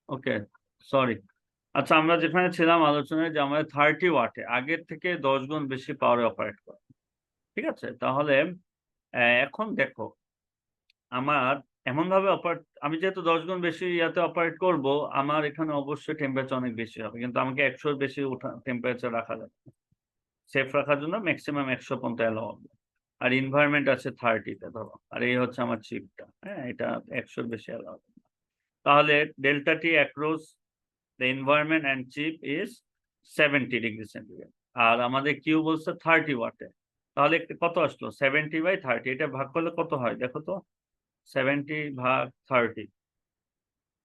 ওকে, sorry. আচ্ছা, আমরা যেখানে ছিলাম আলোচনায় যে আমাদের 30 ওয়াটে আগের থেকে 10 গুণ বেশি পাওয়ারে অপারেট করে। ঠিক আছে, তাহলে এখন দেখো আমার এমন ভাবে অপারেট, আমি যেহেতু 10 গুণ বেশি ইয়াতে অপারেট করব, আমার এখানে অবশ্যই টেম্পারেচার অনেক বেশি হবে, কিন্তু আমাকে 100 বেশি টেম্পারেচার রাখা যাবে। সেফ রাখার জন্য ম্যাক্সিমাম 100 পর্যন্ত অ্যালাউ হবে। আর এনভায়রনমেন্ট আছে 30-তে ধরো, আর এই হচ্ছে আমার চিপটা। হ্যাঁ, এটা 100 বেশি অ্যালাউ হবে। তাহলে delta T across the environment and chip is 70 degree centigrade. আর আমাদের কিউ বলছে 30 ওয়াটে। তাহলে কত আসলো? 70/30। এটা ভাগ করলে কত হয় দেখো তো? 70/30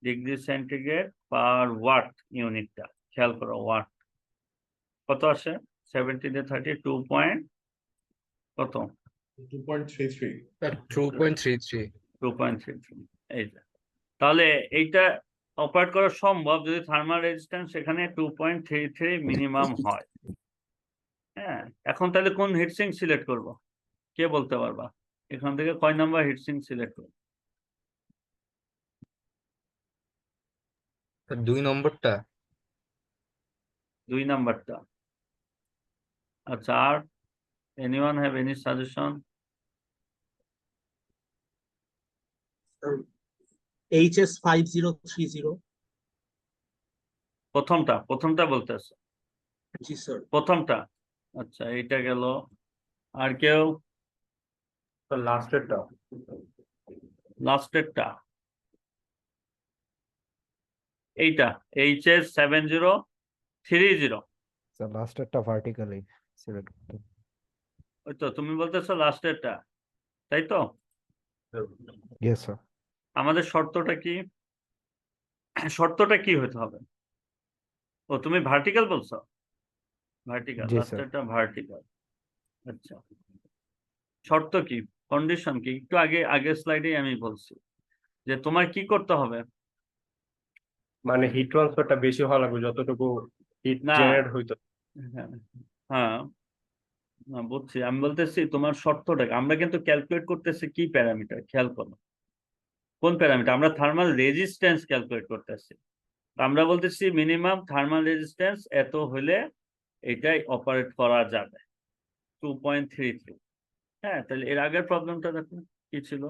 ডিগ্রি সেন্টিগ্রেড পার ওয়াট ইউনিটটা। খেয়াল করো, ওয়াট কত আসে? 70/30 2 পয়েন্ট কত? 2.33 2.33 2.33। এই যে, তাহলে এইটা অপারেট করা সম্ভব যদি থার্মাল রেজিস্ট্যান্স সেখানে 2.33 মিনিমাম হয়। হ্যাঁ, এখন তাহলে কোন হিটসিঙ্ক সিলেক্ট করব? কে বলতে পারবা? এখান থেকে কয় নাম্বার হিটসিঙ্ক সিলেক্ট করব? 2 নম্বরটা। 2 নাম্বারটা। আচ্ছা, আর anyone have any suggestion? HS5030। প্রথমটা বলতেছে? জি স্যার। প্রথমটা। আচ্ছা, এইটা গেল। আর কেউ? লাস্টেরটা। লাস্টেরটা এইটা HS7030। স্যার লাস্টেরটা ভার্টিক্যালি সিলেক্ট করতে। ওই তো তুমি বলতেছো লাস্টেরটা, তাই তো? Yes sir. আমাদের শর্তটা কি? শর্তটা কি হতে হবে? ও, তুমি ভার্টিক্যাল বলছো? ভার্টিক্যাল, জি স্যার। লাস্টেরটা ভার্টিক্যাল। আচ্ছা, শর্ত কি, কন্ডিশন কি? একটু আগের স্লাইডেই আমি বলছি যে তোমার কি করতে হবে। মানে হিট ট্রান্সফারটা বেশি হওয়া লাগবে যতটুকু হিট না। জেনারেট হইতো। হ্যাঁ, হ্যাঁ, না বুঝছি, আমি বলতেছি তোমার শর্তটা। আমরা কিন্তু ক্যালকুলেট করতেছি কি প্যারামিটার, খেয়াল করো কোন প্যারামিটার। আমরা থার্মাল রেজিস্ট্যান্স ক্যালকুলেট করতেছি। আমরা বলতেছি মিনিমাম থার্মাল রেজিস্ট্যান্স এত হলে এটাই অপারেট করা যাবে, 2.33। হ্যাঁ, তাহলে এর আগের প্রবলেমটা দেখো কি ছিল।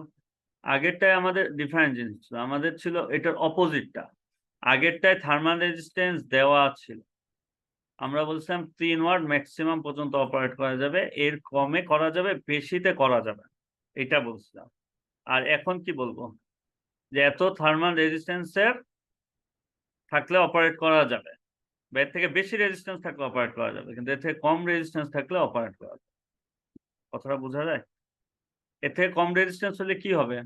আগেরটায় আমাদের ডিফারেন্ট জিনিস ছিল, আমাদের ছিল এটার অপোজিটটা। আগেরটায় থার্মাল রেজিস্ট্যান্স দেওয়া ছিল, আমরা বলছিলাম 3 ওয়াট ম্যাক্সিমাম পর্যন্ত অপারেট করা যাবে, এর কমে করা যাবে, বেশিতে করা যাবে, এটা বলছিলাম। আর এখন কি বলবো? যে এত থার্মাল রেজিস্ট্যান্সের থাকলে অপারেট করা যাবে, বা এর থেকে বেশি রেজিস্ট্যান্স থাকলে অপারেট করা যাবে, কিন্তু এর থেকে কম রেজিস্ট্যান্স থাকলে অপারেট করা যাবে। কথাটা বোঝা যায়? এর থেকে কম রেজিস্ট্যান্স হলে কি হবে?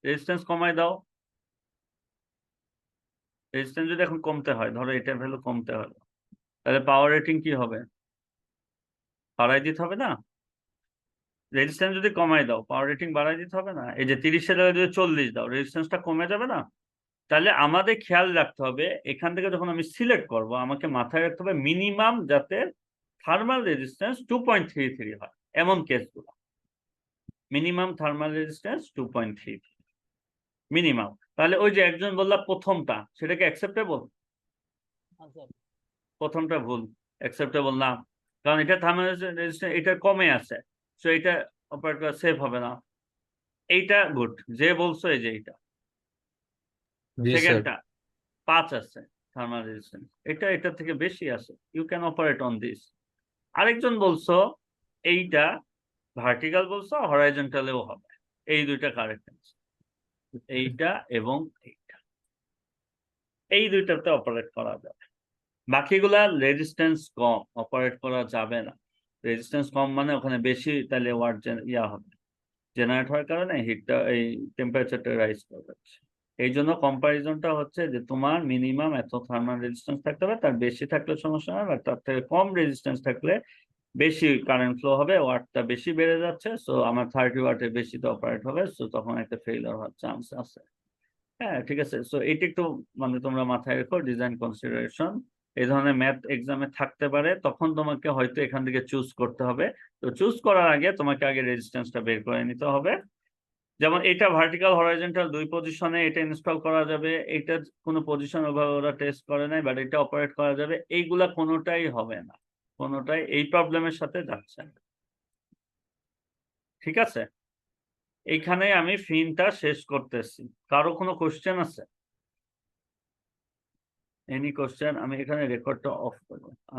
রেজিস্ট্যান্স কমায় দাও। রেজিস্ট্যান্স যদি এখন কমতে হয়, ধরো এটার ভ্যালু কমতে হয়, তাহলে পাওয়ার রেটিং কি হবে? বাড়াই দিতে হবে না? রেজিস্ট্যান্স যদি কমাই দাও, পাওয়ার রেটিং বাড়াই দিতে হবে না? এই যে 30-এর জায়গায় যদি 40 দাও, রেজিস্ট্যান্সটা কমে যাবে না? তাহলে আমাদের খেয়াল রাখতে হবে, এখান থেকে যখন আমি সিলেক্ট করব আমাকে মাথায় রাখতে হবে মিনিমাম যাতে থার্মাল রেজিস্ট্যান্স 2.33 হয়, এমন কেসগুলো। Minimum thermal resistance 2.33 minimum. তাহলে ওই যে একজন বললাম প্রথমটা, সেটা কি অ্যাকসেপ্টেবল? প্রথমটা ভুল, অ্যাকসেপ্টেবল না, কারণ এটা থার্মাল রেজিস্ট্যান্স এটা কমে আছে, সো এটা অপারেট করা সেফ হবে না। এইটা গুড, যে বলছো এই যে এইটা। জি স্যার। সেকেন্ডটা 5 আছে থার্মাল রেজিস্ট্যান্স, এটা থেকে বেশি আছে, you can operate on this. আরেকজন বলছো এইটা ভার্টিক্যাল, বলছো হরাইজন্টালেও হবে। এই দুইটা কারেক্ট আছে, এইটা এবং এইটা, এই দুইটাতে অপারেট করা যাবে। বাকিগুলা রেজিস্ট্যান্স কম, অপারেট করা যাবে না। রেজিস্ট্যান্স কম মানে ওখানে বেশি তাহলে ওয়াট ইয়া হবে, জেনারেট হওয়ার কারণে হিটটা এই টেম্পারেচারটা রাইজ করে যাচ্ছে। এই জন্য কম্পারিজনটা হচ্ছে যে তোমার মিনিমাম এত থার্মাল রেজিস্ট্যান্স থাকতে হবে, তার বেশি থাকলে সমস্যা হবে, আর তার থেকে কম রেজিস্ট্যান্স থাকলে বেশি কারেন্ট ফ্লো হবে, ওয়াটটা বেশি বেড়ে যাচ্ছে, সো আমার 30 ওয়াটের বেশিতে অপারেট হবে, সো তখন একটা ফেইলিওর হওয়ার চান্স আছে। হ্যাঁ, ঠিক আছে। সো এইটা একটু মানে তোমরা মাথায় রেখো, ডিজাইন কনসিডারেশন এই ধরনের ম্যাথ এক্সামে থাকতে পারে, তখন তোমাকে হয়তো এখান থেকে চুজ করতে হবে। তো চুজ করার আগে তোমাকে আগে রেজিস্ট্যান্সটা বের করে নিতে হবে, যেমন এটা ভার্টিক্যাল হরাইজন্টাল দুই পজিশনে এটা ইনস্টল করা যাবে, এটা কোনো পজিশন ওভাবে ওরা টেস্ট করে নাই, বাট এটা অপারেট করা যাবে, এইগুলা কোনোটাই হবে না, কোনোটাই এই প্রবলেমের সাথে যাচ্ছে না। ঠিক আছে, এইখানে আমি ফিনটা শেষ করতেছি। কারো কোনো কোশ্চেন আছে? Any question? আমি এখানে রেকর্ডটা অফ করবো।